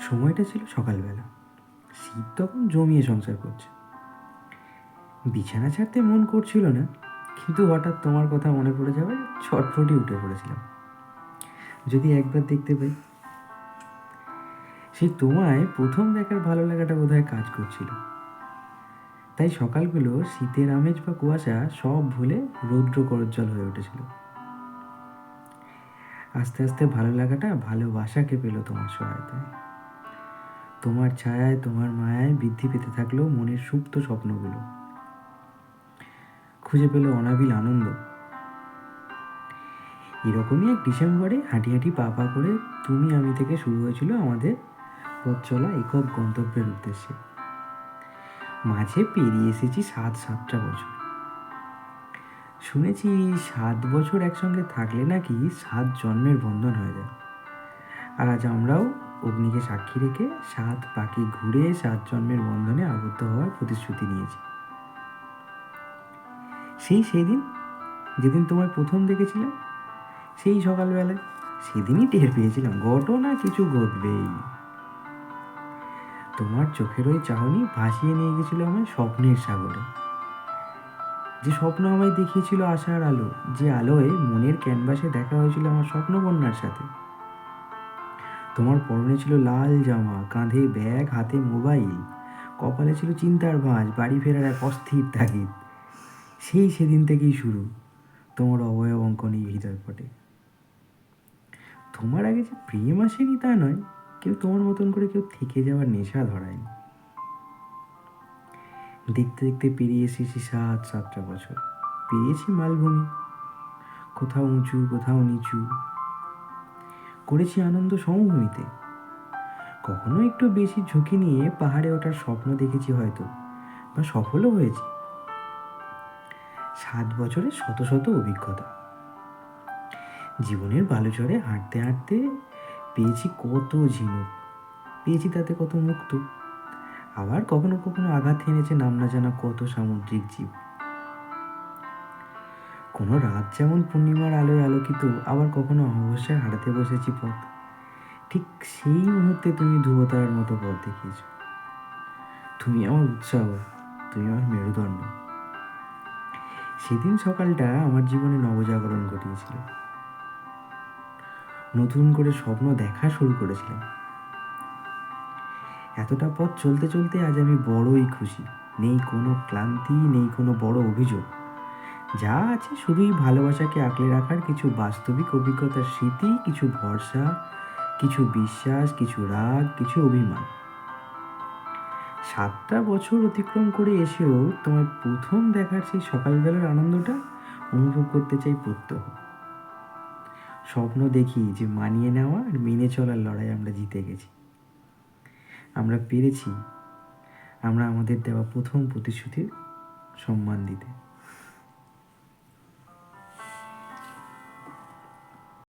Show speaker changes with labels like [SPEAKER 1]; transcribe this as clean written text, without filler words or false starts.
[SPEAKER 1] সময়টা ছিল সকালবেলা। শীত তখন জমিয়ে সংসার করছে। বিছানা ছাড়তে মন করছিল না, কিন্তু হঠাৎ তোমার কথা মনে পড়ে যাওয়ায় ছটফটি উঠে পড়েছিলাম। যদি একবার দেখতে পাই। সেই তোমায় প্রথম দেখার ভালো লাগাটা বোধহয় কাজ করছিল। তাই সকালগুলো শীতের আমেজ বা কুয়াশা সব ভুলে রৌদ্র করজ্জ্বল হয়ে উঠেছিল। আস্তে আস্তে ভালো লাগাটা ভালোবাসাকে পেল তোমার সহায়তায়। তোমার ছায়ায়, তোমার মায়ায় বৃদ্ধি পেতে থাকলো মনের সুপ্ত স্বপ্নগুলো। খুঁজে পেল অনাবিল আনন্দ। এরকমই এক ডিসেম্বরে হাঁটি হাঁটি পা পা করে তুমি আমি থেকে শুরু হয়েছিল আমাদের পথ চলা একক গন্তব্যের উদ্দেশ্যে। মাঝে পেরিয়ে এসেছি সাতটা বছর। শুনেছি 7 বছর একসঙ্গে থাকলে নাকি 7 জন্মের বন্ধন হয়ে যায়। আর আজ আমরাও অগ্নিকে সাক্ষী রেখে 7 পাখি ঘুরে 7 জন্মের বন্ধনে আবদ্ধ হওয়ার প্রতিশ্রুতি নিয়েছি। সেদিন যেদিন তোমায় প্রথম দেখেছিলাম, সেই সকালবেলায়, সেদিনই টের পেয়েছিলাম ঘটনা কিছু ঘটবেই। তোমার চোখের ওই চাহনি ভাসিয়ে নিয়ে গেছিল আমায় স্বপ্নের সাগরে। যে স্বপ্ন আমায় দেখিয়েছিল আশার আলো, যে আলোয় মনের ক্যানভাসে দেখা হয়েছিল আমার স্বপ্নকন্যার সাথে। তোমার পরনে ছিল লাল জামা, কাঁধে ব্যাগ, হাতে মোবাইল, কপালে ছিল চিন্তার ভাঁজ, বাড়ি ফেরার এক অস্থির তাগিদ। সেদিন থেকেই শুরু তোমার অবয়ব অঙ্কন এই হৃদয়পটে। তোমার আগে যে প্রেম আসেনি তা নয়, কিন্তু তোমার মতন করে কেউ থেকে যাওয়ার নেশা ধরায়নি। দেখতে দেখতে পেরিয়ে এসেছি সাতটা বছর। পেরিয়েছি মালভূমি, কোথাও উঁচু কোথাও নিচু, করেছি আনন্দ সমভূমিতে। কখনো একটু বেশি ঝুঁকি নিয়ে পাহাড়ে ওঠার স্বপ্ন দেখেছি হয়তো, বা সফলও হয়েছি। 7 বছরের শত শত অভিজ্ঞতা। জীবনের বালুচরে হাঁটতে হাঁটতে পেয়েছি কত ঝিনুক, পেয়েছি তাতে কত মুক্ত। আবার কখনো কখনো আঘাত এনেছে নাম না জানা কত সামুদ্রিক জীব। কোনো রাত যেমন পূর্ণিমার আলোয় আলোকিত, আবার কখনো অমাবস্যায় হারাতে বসেছি পথ। ঠিক সেই মুহূর্তে তুমি ধ্রুবতারার মতো পথ দেখিয়েছ। তুমি আমার উৎসাহ, তুমি আমার মেরুদণ্ড। সেদিন সকালটা আমার জীবনে নবজাগরণ ঘটিয়েছিল। নতুন করে স্বপ্ন দেখা শুরু করেছিলাম। এতটা পথ চলতে চলতে আজ আমি বড়ই খুশি। নেই কোনো ক্লান্তি, নেই কোনো বড় অভিযোগ। যা আছে শুধুই ভালোবাসাকে আঁকড়ে রাখার কিছু বাস্তবিক অভিজ্ঞতার স্মৃতি, কিছু ভরসা, কিছু বিশ্বাস, কিছু রাগ, কিছু অভিমান। 7টা বছর অতিক্রম করে এসেও তোমার প্রথম দেখার সেই সকালবেলার আনন্দটা অনুভব করতে চাই প্রত্যহ। স্বপ্ন দেখি যে মানিয়ে নেওয়া আর মেনে চলার লড়াই আমরা জিতে গেছি। আমরা পেরেছি আমরা আমাদের দেওয়া প্রথম প্রতিশ্রুতির সম্মান দিতে।